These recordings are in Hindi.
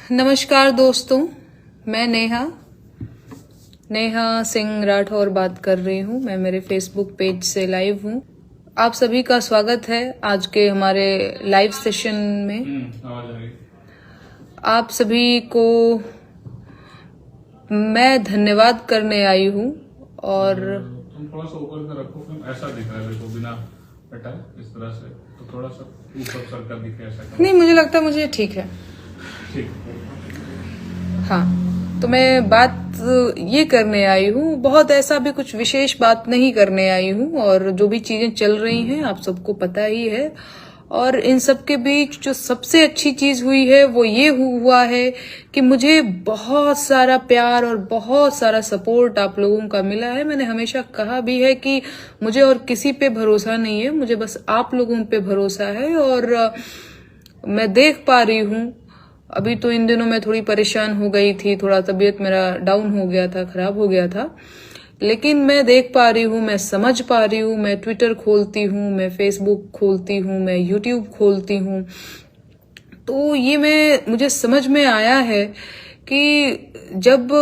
नमस्कार दोस्तों, मैं नेहा सिंह राठौर बात कर रही हूँ। मैं मेरे फेसबुक पेज से लाइव हूँ। आप सभी का स्वागत है आज के हमारे लाइव सेशन में। आप सभी को मैं धन्यवाद करने आई हूँ। और तुम थोड़ा सा ऊपर से रखो, तुम ऐसा दिख रहा है देखो, बिना हटा इस तरह से, तो थोड़ा सा ऊपर सर्कल दिखे ऐसा करो। नहीं, मुझे लगता है मुझे ठीक है। ठीक। हाँ, तो मैं बात ये करने आई हूँ, बहुत ऐसा भी कुछ विशेष बात नहीं करने आई हूँ। और जो भी चीजें चल रही हैं आप सबको पता ही है। और इन सब के बीच जो सबसे अच्छी चीज हुई है वो ये हुआ है कि मुझे बहुत सारा प्यार और बहुत सारा सपोर्ट आप लोगों का मिला है। मैंने हमेशा कहा भी है कि मुझे और किसी पे भरोसा नहीं है, मुझे बस आप लोगों पे भरोसा है। और मैं देख पा रही हूँ, अभी तो इन दिनों मैं थोड़ी परेशान हो गई थी, थोड़ा तबीयत मेरा डाउन हो गया था, खराब हो गया था। लेकिन मैं देख पा रही हूँ, मैं समझ पा रही हूँ। मैं ट्विटर खोलती हूँ, मैं फेसबुक खोलती हूँ, मैं यूट्यूब खोलती हूँ, तो ये मुझे समझ में आया है कि जब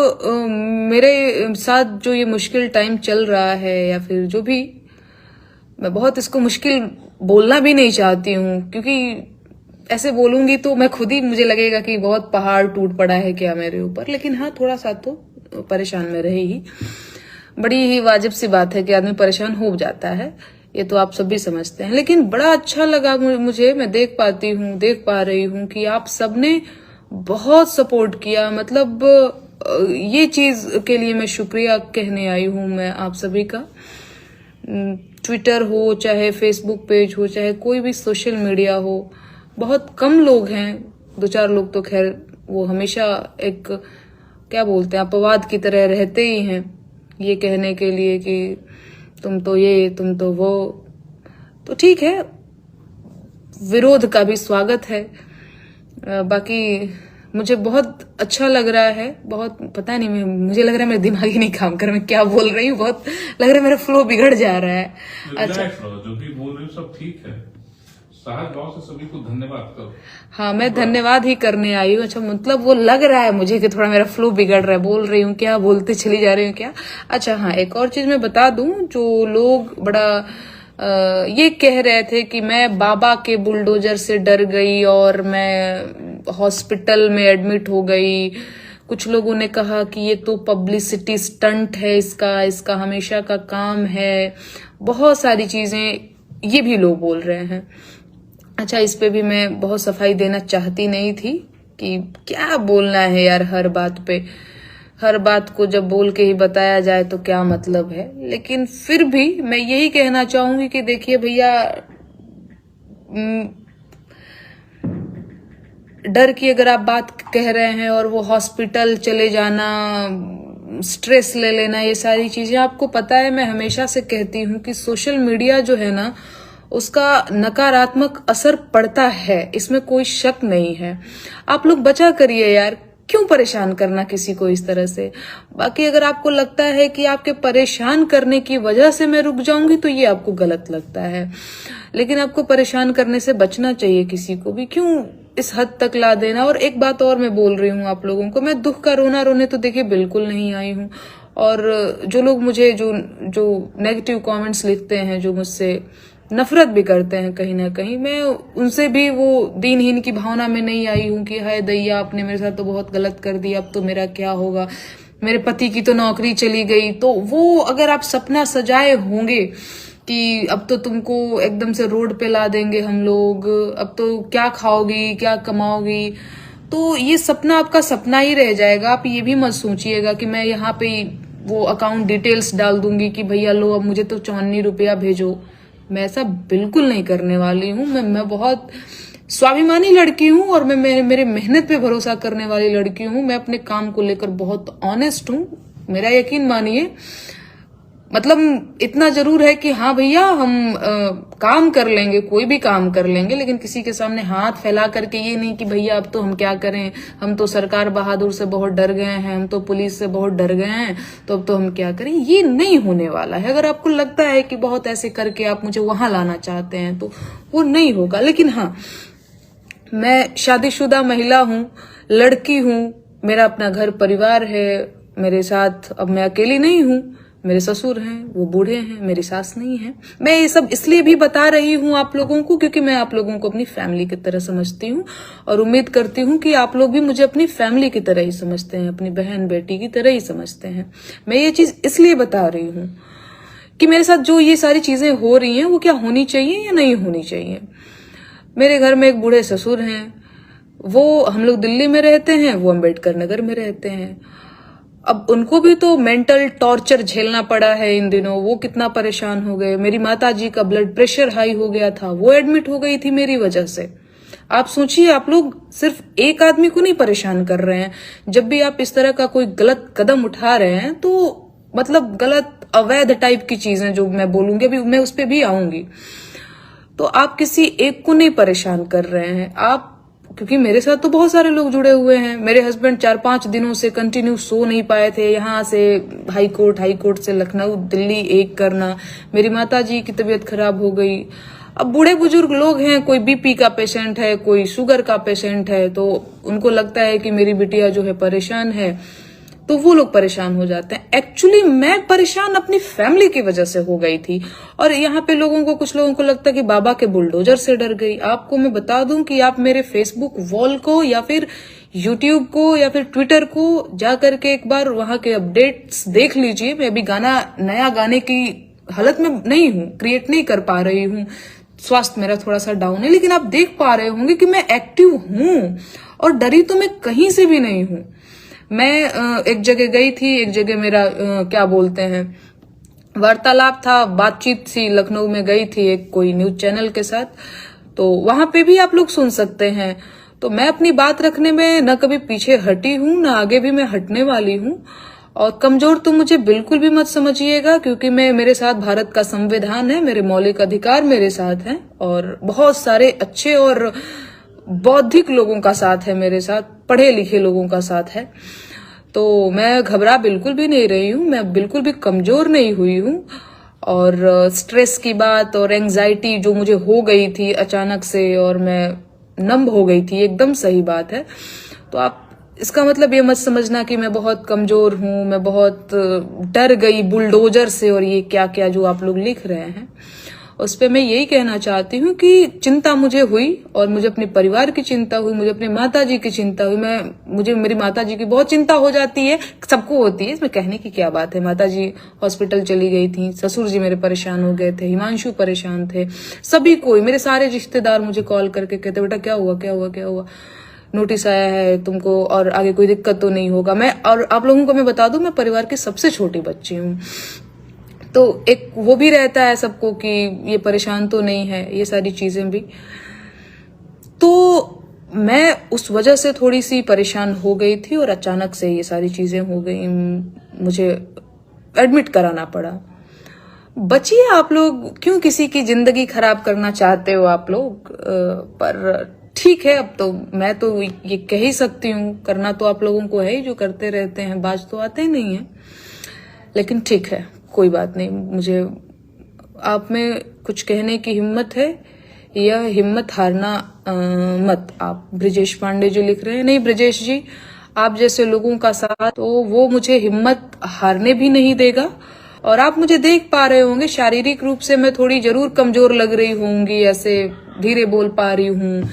मेरे साथ जो ये मुश्किल टाइम चल रहा है, या फिर जो भी, मैं बहुत इसको मुश्किल बोलना भी नहीं चाहती हूँ, क्योंकि ऐसे बोलूंगी तो मैं खुद ही, मुझे लगेगा कि बहुत पहाड़ टूट पड़ा है क्या मेरे ऊपर। लेकिन हाँ, थोड़ा सा तो परेशान में रही ही, बड़ी ही वाजिब सी बात है कि आदमी परेशान हो जाता है, ये तो आप सब भी समझते हैं। लेकिन बड़ा अच्छा लगा मुझे, मैं देख पा रही हूँ कि आप सबने बहुत सपोर्ट किया। मतलब ये चीज के लिए मैं शुक्रिया कहने आई हूँ मैं आप सभी का। ट्विटर हो, चाहे फेसबुक पेज हो, चाहे कोई भी सोशल मीडिया हो, बहुत कम लोग हैं, 2-4 लोग तो खैर वो हमेशा एक, क्या बोलते हैं, अपवाद की तरह रहते ही हैं, ये कहने के लिए कि तुम तो ये, तुम तो वो। तो ठीक है, विरोध का भी स्वागत है। बाकी मुझे बहुत अच्छा लग रहा है, बहुत, पता नहीं, मुझे लग रहा है मेरा दिमाग ही नहीं काम कर, मैं क्या बोल रही हूँ, बहुत लग रहा है मेरा फ्लो बिगड़ जा रहा है। अच्छा, जो भी बोल रही हूँ सब ठीक है, सहज भाव से सभी को धन्यवाद करो। हाँ, मैं धन्यवाद ही करने आई हूँ। अच्छा, मतलब वो लग रहा है मुझे कि थोड़ा मेरा फ्लो बिगड़ रहा है, बोल रही हूँ क्या, बोलते चली जा रही हूँ क्या। अच्छा हाँ, एक और चीज मैं बता दूं, जो लोग बड़ा ये कह रहे थे कि मैं बाबा के बुलडोजर से डर गई और मैं हॉस्पिटल में एडमिट हो गई। कुछ लोगों ने कहा कि ये तो पब्लिसिटी स्टंट है, इसका हमेशा का काम है, बहुत सारी चीजें ये भी लोग बोल रहे हैं। अच्छा, इस पे भी मैं बहुत सफाई देना चाहती नहीं थी कि क्या बोलना है यार, हर बात को जब बोल के ही बताया जाए तो क्या मतलब है। लेकिन फिर भी मैं यही कहना चाहूंगी कि देखिए भैया, डर की अगर आप बात कह रहे हैं और वो हॉस्पिटल चले जाना, स्ट्रेस ले लेना, ये सारी चीजें, आपको पता है मैं हमेशा से कहती हूँ कि सोशल मीडिया जो है ना, उसका नकारात्मक असर पड़ता है, इसमें कोई शक नहीं है। आप लोग बचा करिए यार, क्यों परेशान करना किसी को इस तरह से। बाकी अगर आपको लगता है कि आपके परेशान करने की वजह से मैं रुक जाऊंगी, तो ये आपको गलत लगता है। लेकिन आपको परेशान करने से बचना चाहिए, किसी को भी क्यों इस हद तक ला देना। और एक बात और मैं बोल रही हूँ आप लोगों को, मैं दुख का रोना रोने तो देखिए बिल्कुल नहीं आई हूँ। और जो लोग मुझे जो नेगेटिव कमेंट्स लिखते हैं, जो मुझसे नफरत भी करते हैं कहीं ना कहीं, मैं उनसे भी वो दीनहीन की भावना में नहीं आई हूँ कि हाय दैया, आपने मेरे साथ तो बहुत गलत कर दिया, अब तो मेरा क्या होगा, मेरे पति की तो नौकरी चली गई। तो वो अगर आप सपना सजाए होंगे कि अब तो तुमको एकदम से रोड पे ला देंगे हम लोग, अब तो क्या खाओगी, क्या कमाओगी, तो ये सपना आपका सपना ही रह जाएगा। आप ये भी मत सोचिएगा कि मैं यहाँ पे वो अकाउंट डिटेल्स डाल दूंगी कि भैया लो अब मुझे तो 54 रुपया भेजो। मैं ऐसा बिल्कुल नहीं करने वाली हूँ। मैं बहुत स्वाभिमानी लड़की हूँ और मैं मेरे मेहनत पे भरोसा करने वाली लड़की हूँ। मैं अपने काम को लेकर बहुत ऑनेस्ट हूँ, मेरा यकीन मानिए। मतलब इतना जरूर है कि हाँ भैया, हम काम कर लेंगे, कोई भी काम कर लेंगे, लेकिन किसी के सामने हाथ फैला करके ये नहीं कि भैया अब तो हम क्या करें, हम तो सरकार बहादुर से बहुत डर गए हैं, हम तो पुलिस से बहुत डर गए हैं, तो अब तो हम क्या करें, ये नहीं होने वाला है। अगर आपको लगता है कि बहुत ऐसे करके आप मुझे वहां लाना चाहते हैं तो वो नहीं होगा। लेकिन हाँ, मैं शादीशुदा महिला हूँ, लड़की हूँ, मेरा अपना घर परिवार है मेरे साथ। अब मैं अकेली नहीं हूँ, मेरे ससुर हैं, वो बूढ़े हैं, मेरी सास नहीं है। मैं ये सब इसलिए भी बता रही हूँ आप लोगों को क्योंकि मैं आप लोगों को अपनी फैमिली की तरह समझती हूँ और उम्मीद करती हूँ कि आप लोग भी मुझे अपनी फैमिली की तरह ही समझते हैं, अपनी बहन बेटी की तरह ही समझते हैं। मैं ये चीज इसलिए बता रही हूँ कि मेरे साथ जो ये सारी चीजें हो रही हैं वो क्या होनी चाहिए या नहीं होनी चाहिए। मेरे घर में एक बूढ़े ससुर हैं, वो हम लोग दिल्ली में रहते हैं, वो अम्बेडकर नगर में रहते हैं। अब उनको भी तो मेंटल टॉर्चर झेलना पड़ा है इन दिनों, वो कितना परेशान हो गए। मेरी माताजी का ब्लड प्रेशर हाई हो गया था, वो एडमिट हो गई थी मेरी वजह से। आप सोचिए, आप लोग सिर्फ एक आदमी को नहीं परेशान कर रहे हैं। जब भी आप इस तरह का कोई गलत कदम उठा रहे हैं तो मतलब गलत अवैध टाइप की चीजें जो मैं बोलूंगी, अभी मैं उस पर भी आऊंगी, तो आप किसी एक को नहीं परेशान कर रहे हैं आप, क्योंकि मेरे साथ तो बहुत सारे लोग जुड़े हुए हैं। मेरे हस्बैंड 4-5 दिनों से कंटिन्यू सो नहीं पाए थे, यहाँ से हाई कोर्ट से लखनऊ दिल्ली एक करना। मेरी माताजी की तबीयत खराब हो गई। अब बूढ़े बुजुर्ग लोग हैं, कोई बीपी का पेशेंट है, कोई शुगर का पेशेंट है, तो उनको लगता है कि मेरी बिटिया जो है परेशान है, तो वो लोग परेशान हो जाते हैं। एक्चुअली मैं परेशान अपनी फैमिली की वजह से हो गई थी और यहाँ पे कुछ लोगों को लगता है कि बाबा के बुलडोजर से डर गई। आपको मैं बता दूं कि आप मेरे फेसबुक वॉल को या फिर यूट्यूब को या फिर ट्विटर को जा करके एक बार वहां के अपडेट्स देख लीजिए। मैं अभी नया गाने की हालत में नहीं हूँ, क्रिएट नहीं कर पा रही हूँ, स्वास्थ्य मेरा थोड़ा सा डाउन है, लेकिन आप देख पा रहे होंगे कि मैं एक्टिव हूँ और डरी तो मैं कहीं से भी नहीं हूँ। मैं एक जगह गई थी, एक जगह मेरा क्या बोलते हैं वार्तालाप था, बातचीत सी, लखनऊ में गई थी एक कोई न्यूज चैनल के साथ, तो वहां पे भी आप लोग सुन सकते हैं। तो मैं अपनी बात रखने में न कभी पीछे हटी हूं, न आगे भी मैं हटने वाली हूं। और कमजोर तो मुझे बिल्कुल भी मत समझिएगा, क्योंकि मेरे साथ भारत का संविधान है, मेरे मौलिक अधिकार मेरे साथ हैं और बहुत सारे अच्छे और बौद्धिक लोगों का साथ है मेरे साथ, पढ़े लिखे लोगों का साथ है। तो मैं घबरा बिल्कुल भी नहीं रही हूँ, मैं बिल्कुल भी कमजोर नहीं हुई हूँ। और स्ट्रेस की बात और एंजाइटी जो मुझे हो गई थी अचानक से और मैं नम हो गई थी, एकदम सही बात है। तो आप इसका मतलब ये मत समझना कि मैं बहुत कमजोर हूँ, मैं बहुत डर गई बुलडोजर से और ये क्या क्या जो आप लोग लिख रहे हैं उस पे मैं यही कहना चाहती हूँ कि चिंता मुझे हुई और मुझे अपने परिवार की चिंता हुई, मुझे अपनी माताजी की चिंता हुई। मुझे मेरी माताजी की बहुत चिंता हो जाती है, सबको होती है, इसमें कहने की क्या बात है। माताजी हॉस्पिटल चली गई थी, ससुर जी मेरे परेशान हो गए थे, हिमांशु परेशान थे, सभी कोई, मेरे सारे रिश्तेदार मुझे कॉल करके कहते बेटा क्या हुआ क्या हुआ क्या हुआ, नोटिस आया है तुमको और आगे कोई दिक्कत तो नहीं होगा। मैं और आप लोगों को मैं बता दूं, मैं परिवार की सबसे छोटी बच्ची हूँ, तो एक वो भी रहता है सबको कि ये परेशान तो नहीं है, ये सारी चीजें भी। तो मैं उस वजह से थोड़ी सी परेशान हो गई थी और अचानक से ये सारी चीजें हो गई, मुझे एडमिट कराना पड़ा। बचिए आप लोग, क्यों किसी की जिंदगी खराब करना चाहते हो आप लोग, पर ठीक है। अब तो मैं तो ये कह ही सकती हूँ, करना तो आप लोगों को है ही, जो करते रहते हैं, बाज तो आते ही नहीं है। लेकिन ठीक है, कोई बात नहीं, मुझे आप में कुछ कहने की हिम्मत है, यह हिम्मत हारना मत। आप ब्रिजेश पांडे जी लिख रहे हैं, नहीं ब्रिजेश जी, आप जैसे लोगों का साथ तो वो मुझे हिम्मत हारने भी नहीं देगा। और आप मुझे देख पा रहे होंगे, शारीरिक रूप से मैं थोड़ी जरूर कमजोर लग रही होंगी, ऐसे धीरे बोल पा रही हूँ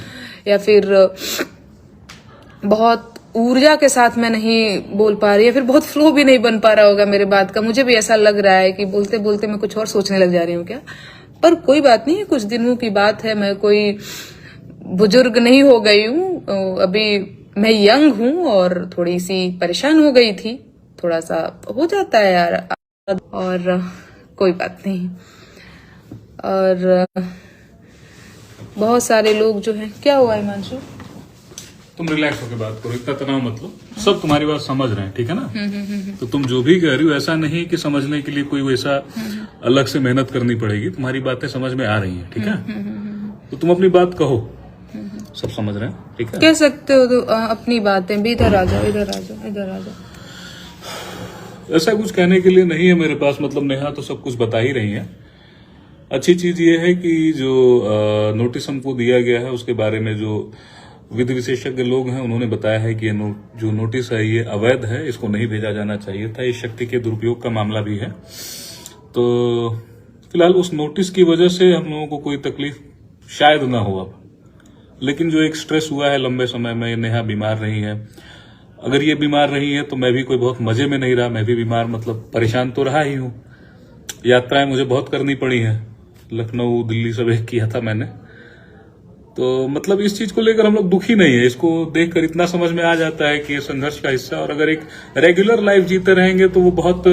या फिर बहुत ऊर्जा के साथ मैं नहीं बोल पा रही, या फिर बहुत फ्लो भी नहीं बन पा रहा होगा मेरे बात का। मुझे भी ऐसा लग रहा है कि बोलते बोलते मैं कुछ और सोचने लग जा रही हूँ क्या, पर कोई बात नहीं, कुछ दिनों की बात है, मैं कोई बुजुर्ग नहीं हो गई हूँ, अभी मैं यंग हूँ और थोड़ी सी परेशान हो गई थी, थोड़ा सा हो जाता है यार, और कोई बात नहीं। और बहुत सारे लोग जो हैं, क्या हुआ हिमांशु, तुम रिलैक्स होकर बात करो, इतना तनाव मत लो, सब तुम्हारी बात समझ रहे हैं, ठीक है ना। तो तुम जो भी कह रही हो ऐसा नहीं कि समझने के लिए कोई वैसा अलग से मेहनत करनी पड़ेगी, तुम्हारी बातें समझ में आ रही हैं, ठीक है। तो तुम अपनी बात कहो, सब समझ रहे हैं, ठीक है। कह सकते हो तो अपनी बातें भी, इधर आ जाओ इधर आ जाओ इधर आ जाओ। ऐसा कुछ कहने के लिए नहीं है मेरे पास, मतलब नेहा तो सब कुछ बता ही रही है। अच्छी चीज ये है कि जो नोटिस हमको दिया गया है उसके बारे में जो विधि विशेषज्ञ लोग हैं, उन्होंने बताया है कि ये जो नोटिस है ये अवैध है, इसको नहीं भेजा जाना चाहिए था, ये शक्ति के दुरुपयोग का मामला भी है। तो फिलहाल उस नोटिस की वजह से हम लोगों को कोई तकलीफ शायद ना हो अब, लेकिन जो एक स्ट्रेस हुआ है लंबे समय में, नेहा बीमार रही है। अगर ये बीमार रही है तो मैं भी कोई बहुत मजे में नहीं रहा, मैं भी बीमार मतलब परेशान तो रहा ही हूं। यात्राएं मुझे बहुत करनी पड़ी हैं, लखनऊ दिल्ली सब एक किया था मैंने। तो मतलब इस चीज को लेकर हम लोग दुखी नहीं है, इसको देखकर इतना समझ में आ जाता है कि ये संघर्ष का हिस्सा, और अगर एक रेगुलर लाइफ जीते रहेंगे तो वो बहुत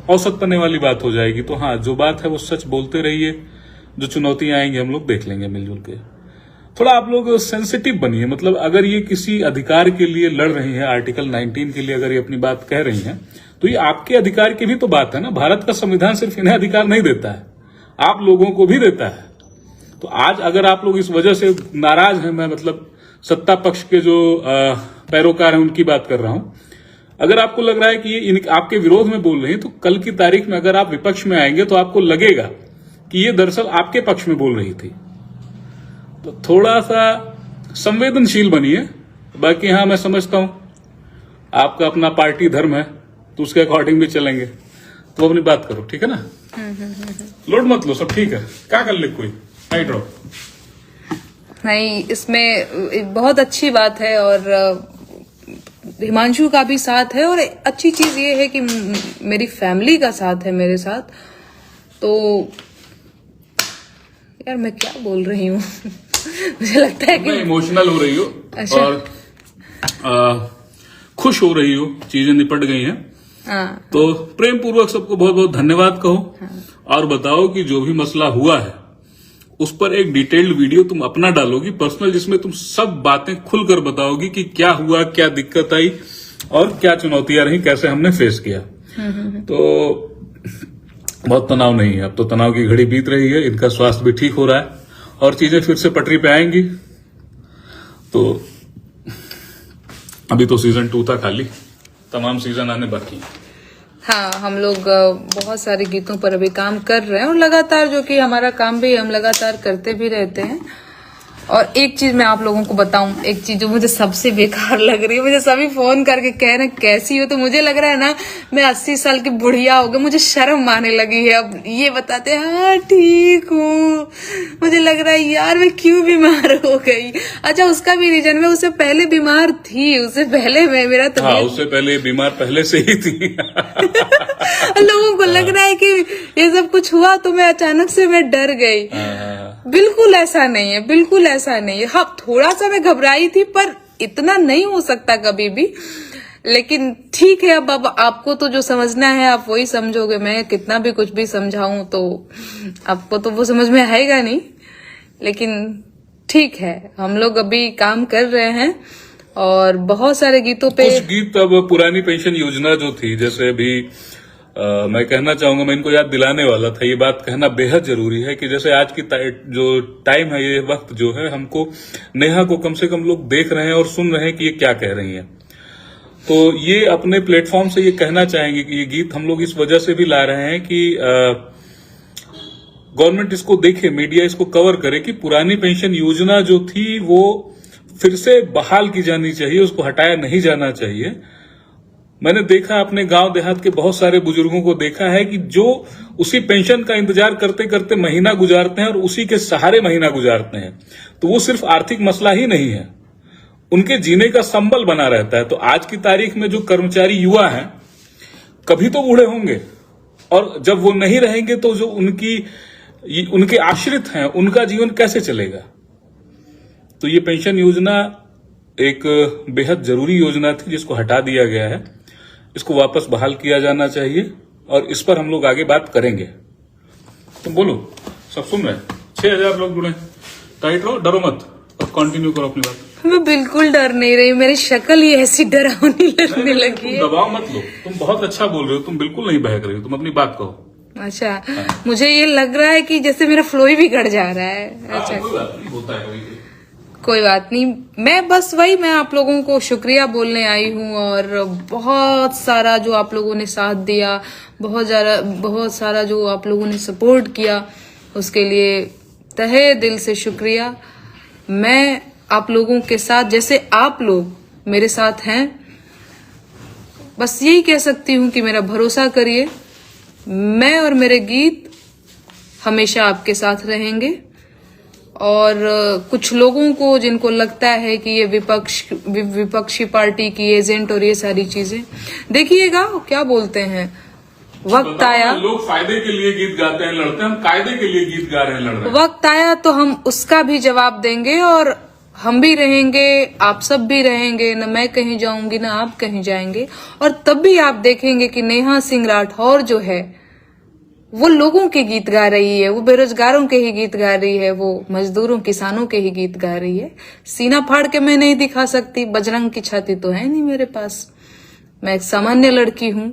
औसत पने वाली बात हो जाएगी। तो हाँ, जो बात है वो सच बोलते रहिए, जो चुनौतियां आएंगी हम लोग देख लेंगे मिलजुल के। थोड़ा आप लोग सेंसिटिव बनिए, मतलब अगर ये किसी अधिकार के लिए लड़ रही है, आर्टिकल 19 के लिए अगर ये अपनी बात कह रही हैं, तो ये आपके अधिकार की भी तो बात है ना। भारत का संविधान सिर्फ इन्हें अधिकार नहीं देता है, आप लोगों को भी देता है। तो आज अगर आप लोग इस वजह से नाराज हैं, मैं मतलब सत्ता पक्ष के जो पैरोकार हैं उनकी बात कर रहा हूं, अगर आपको लग रहा है कि ये आपके विरोध में बोल रही है, तो कल की तारीख में अगर आप विपक्ष में आएंगे तो आपको लगेगा कि ये दरअसल आपके पक्ष में बोल रही थी। तो थोड़ा सा संवेदनशील बनिए। बाकी हाँ, मैं समझता हूं आपका अपना पार्टी धर्म है, तो उसके अकॉर्डिंग भी चलेंगे। तो अपनी बात करो, ठीक है ना? लोड मत लो, सब ठीक है। क्या कर ले कोई नहीं ड्रॉप नहीं, इसमें बहुत अच्छी बात है और हिमांशु का भी साथ है, और अच्छी चीज ये है कि मेरी फैमिली का साथ है मेरे साथ। तो यार मैं क्या बोल रही हूँ मुझे लगता है कि इमोशनल हो रही हो। अच्छा। और खुश हो रही हो, चीजें निपट गई हैं। हाँ। तो प्रेम पूर्वक सबको बहुत बहुत धन्यवाद कहो। हाँ। और बताओ कि जो भी मसला हुआ है उस पर एक डिटेल्ड वीडियो तुम अपना डालोगी पर्सनल, जिसमें तुम सब बातें खुलकर बताओगी कि क्या हुआ, क्या दिक्कत आई और क्या चुनौतियां रही, कैसे हमने फेस किया। तो बहुत तनाव नहीं है, अब तो तनाव की घड़ी बीत रही है, इनका स्वास्थ्य भी ठीक हो रहा है और चीजें फिर से पटरी पे आएंगी। तो अभी तो सीजन 2 था खाली, तमाम सीजन आने बाकी है। हाँ, हम लोग बहुत सारे गीतों पर अभी काम कर रहे हैं और लगातार, जो कि हमारा काम भी हम लगातार करते भी रहते हैं। और एक चीज मैं आप लोगों को बताऊं, एक चीज जो मुझे सबसे बेकार लग रही है, मुझे सभी फोन करके कह रहे हैं कैसी हो, तो मुझे लग रहा है ना मैं 80 साल की बुढ़िया हो गई, मुझे शर्म आने लगी है अब ये बताते हैं हाँ ठीक हूँ। मुझे लग रहा है यार मैं क्यों बीमार हो गई। अच्छा, उसका भी रीजन, मैं उससे पहले बीमार थी, उससे पहले मैं मेरा तो हाँ, उससे पहले बीमार पहले से ही थी लोगों को लग रहा है कि ये सब कुछ हुआ तो मैं अचानक से मैं डर गई। बिल्कुल ऐसा नहीं है, बिल्कुल ऐसा नहीं है। हाँ, थोड़ा सा मैं घबराई थी, पर इतना नहीं हो सकता कभी भी। लेकिन ठीक है, अब आपको तो जो समझना है आप वही समझोगे। मैं कितना भी कुछ भी समझाऊं तो आपको तो वो समझ में आएगा नहीं। लेकिन ठीक है, हम लोग अभी काम कर रहे हैं और बहुत सारे गीतों पे कुछ गीत अब पुरानी पेंशन योजना जो थी, जैसे अभी मैं कहना चाहूंगा, मैं इनको याद दिलाने वाला था, ये बात कहना बेहद जरूरी है कि जैसे आज की जो टाइम है, ये वक्त जो है, हमको नेहा को कम से कम लोग देख रहे हैं और सुन रहे हैं कि ये क्या कह रही हैं। तो ये अपने प्लेटफॉर्म से ये कहना चाहेंगे कि ये गीत हम लोग इस वजह से भी ला रहे हैं कि गवर्नमेंट इसको देखे, मीडिया इसको कवर करे कि पुरानी पेंशन योजना जो थी वो फिर से बहाल की जानी चाहिए, उसको हटाया नहीं जाना चाहिए। मैंने देखा, अपने गांव देहात के बहुत सारे बुजुर्गों को देखा है कि जो उसी पेंशन का इंतजार करते करते महीना गुजारते हैं और उसी के सहारे महीना गुजारते हैं। तो वो सिर्फ आर्थिक मसला ही नहीं है, उनके जीने का संबल बना रहता है। तो आज की तारीख में जो कर्मचारी युवा हैं, कभी तो बूढ़े होंगे, और जब वो नहीं रहेंगे तो जो उनके आश्रित हैं, उनका जीवन कैसे चलेगा। तो ये पेंशन योजना एक बेहद जरूरी योजना थी, जिसको हटा दिया गया है। इसको वापस बहाल किया जाना चाहिए और इस पर हम लोग आगे बात करेंगे। तुम बोलो, सब सुन रहे हैं। 6000 लोग जुड़े, टाइट रहो, डरो मत, अब कंटिन्यू करो अपनी बात। मैं बिल्कुल डर नहीं रही, मेरी शक्ल ही ऐसी डरावनी लगने लगी है। दबाव मत लो, तुम बहुत अच्छा बोल रहे हो, तुम बिल्कुल नहीं बहक रही हो, तुम अपनी बात कहो। अच्छा, मुझे ये लग रहा है कि जैसे मेरा फ्लो ही बिगड़ जा रहा है। अच्छा, कोई बात नहीं, होता है कभी। कोई बात नहीं, मैं बस वही, मैं आप लोगों को शुक्रिया बोलने आई हूँ। और बहुत सारा जो आप लोगों ने साथ दिया, बहुत सारा जो आप लोगों ने सपोर्ट किया, उसके लिए तहे दिल से शुक्रिया। मैं आप लोगों के साथ जैसे आप लोग मेरे साथ हैं। बस यही कह सकती हूँ कि मेरा भरोसा करिए, मैं और मेरे गीत हमेशा आपके साथ रहेंगे। और कुछ लोगों को जिनको लगता है कि ये विपक्षी पार्टी की एजेंट और ये सारी चीजें, देखिएगा क्या बोलते हैं, वक्त आया, लोग फायदे के लिए गीत गाते हैं, लड़ते हैं, हम कायदे के लिए गीत गा रहे हैं, लड़ रहे हैं। वक्त आया तो हम उसका भी जवाब देंगे, और हम भी रहेंगे, आप सब भी रहेंगे, न मैं कहीं जाऊंगी न आप कहीं जाएंगे। और तब भी आप देखेंगे कि नेहा सिंह राठौर जो है वो लोगों के गीत गा रही है, वो बेरोजगारों के ही गीत गा रही है, वो मजदूरों किसानों के ही गीत गा रही है। सीना फाड़ के मैं नहीं दिखा सकती, बजरंग की छाती तो है नहीं मेरे पास, मैं एक सामान्य लड़की हूं।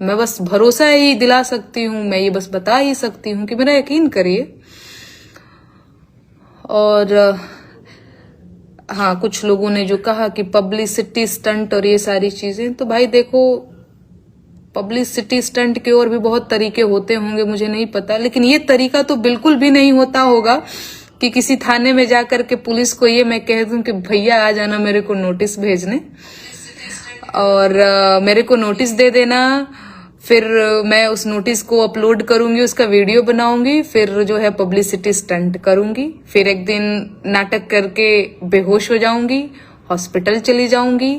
मैं बस भरोसा ही दिला सकती हूँ, मैं ये बस बता ही सकती हूँ कि मेरा यकीन करिए। और हाँ, कुछ लोगों ने जो कहा कि पब्लिसिटी स्टंट और ये सारी चीजें, तो भाई देखो, पब्लिसिटी स्टंट के और भी बहुत तरीके होते होंगे, मुझे नहीं पता, लेकिन ये तरीका तो बिल्कुल भी नहीं होता होगा कि किसी थाने में जाकर के पुलिस को ये मैं कह दूं कि भैया आ जाना मेरे को नोटिस भेजने, और मेरे को नोटिस दे देना, फिर मैं उस नोटिस को अपलोड करूंगी, उसका वीडियो बनाऊंगी, फिर जो है पब्लिसिटी स्टंट करूंगी, फिर एक दिन नाटक करके बेहोश हो जाऊंगी, हॉस्पिटल चली जाऊंगी।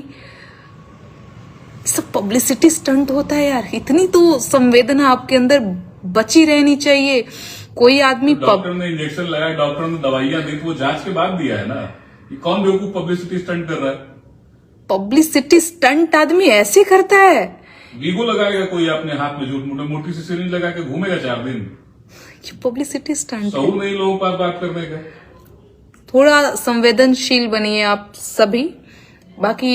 सब पब्लिसिटी स्टंट होता है यार। इतनी तो संवेदना आपके अंदर बची रहनी चाहिए। कोई आदमी डॉक्टर ने इंजेक्शन लगाया, डॉक्टर ने दवाइयां दी, तो वो जांच के बाद दिया है ना। ये कौन बेवकूफ पब्लिसिटी स्टंट कर रहा है? पब्लिसिटी स्टंट आदमी ऐसे करता है। वीगो लगाएगा कोई अपने हाथ में, झूठ मूठ मोटी सी सिरिंज लगा के घूमेगा 4 दिन। ये पब्लिसिटी स्टंट शऊर नहीं लोगों के पास बात करने का। थोड़ा संवेदनशील बनिए आप सभी। बाकी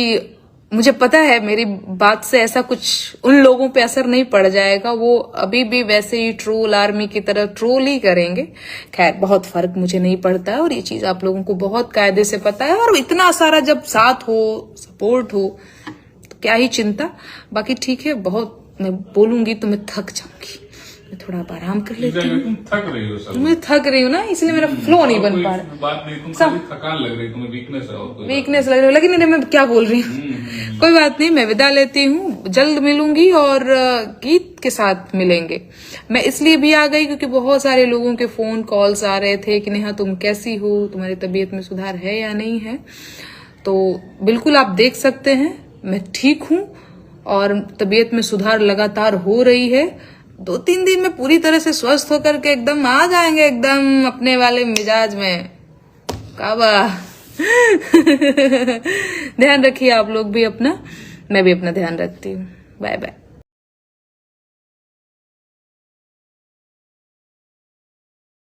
मुझे पता है मेरी बात से ऐसा कुछ उन लोगों पे असर नहीं पड़ जाएगा, वो अभी भी वैसे ही ट्रोल आर्मी की तरह ट्रोल ही करेंगे। खैर, बहुत फर्क मुझे नहीं पड़ता है, और ये चीज आप लोगों को बहुत कायदे से पता है। और इतना सारा जब साथ हो, सपोर्ट हो, तो क्या ही चिंता। बाकी ठीक है, बहुत मैं बोलूंगी तो मैं थक जाऊंगी, मैं थोड़ा अब आराम कर लेती हूँ। तुम थक रही हो सब। मैं थक रही हूँ ना, इसलिए मेरा फ्लो नहीं बन पा रहा। बात नहीं, तुम खाली थकान लग रही है, तुम्हें वीकनेस है और कोई वीकनेस लग रही है, लेकिन नहीं, मैं क्या बोल रही हूँ। कोई बात नहीं, मैं विदा लेती हूँ, जल्द मिलूंगी और गीत के साथ मिलेंगे। मैं इसलिए भी आ गई क्योंकि बहुत सारे लोगों के फोन कॉल्स आ रहे थे कि नेहा तुम कैसी हो, तुम्हारी तबीयत में सुधार है या नहीं है। तो बिल्कुल आप देख सकते हैं मैं ठीक हूँ, और तबीयत में सुधार लगातार हो रही है। 2-3 दिन में पूरी तरह से स्वस्थ होकर के एकदम आ जाएंगे, एकदम अपने वाले मिजाज में। काबा ध्यान रखिए आप लोग भी अपना, मैं भी अपना ध्यान रखती हूँ। Bye bye.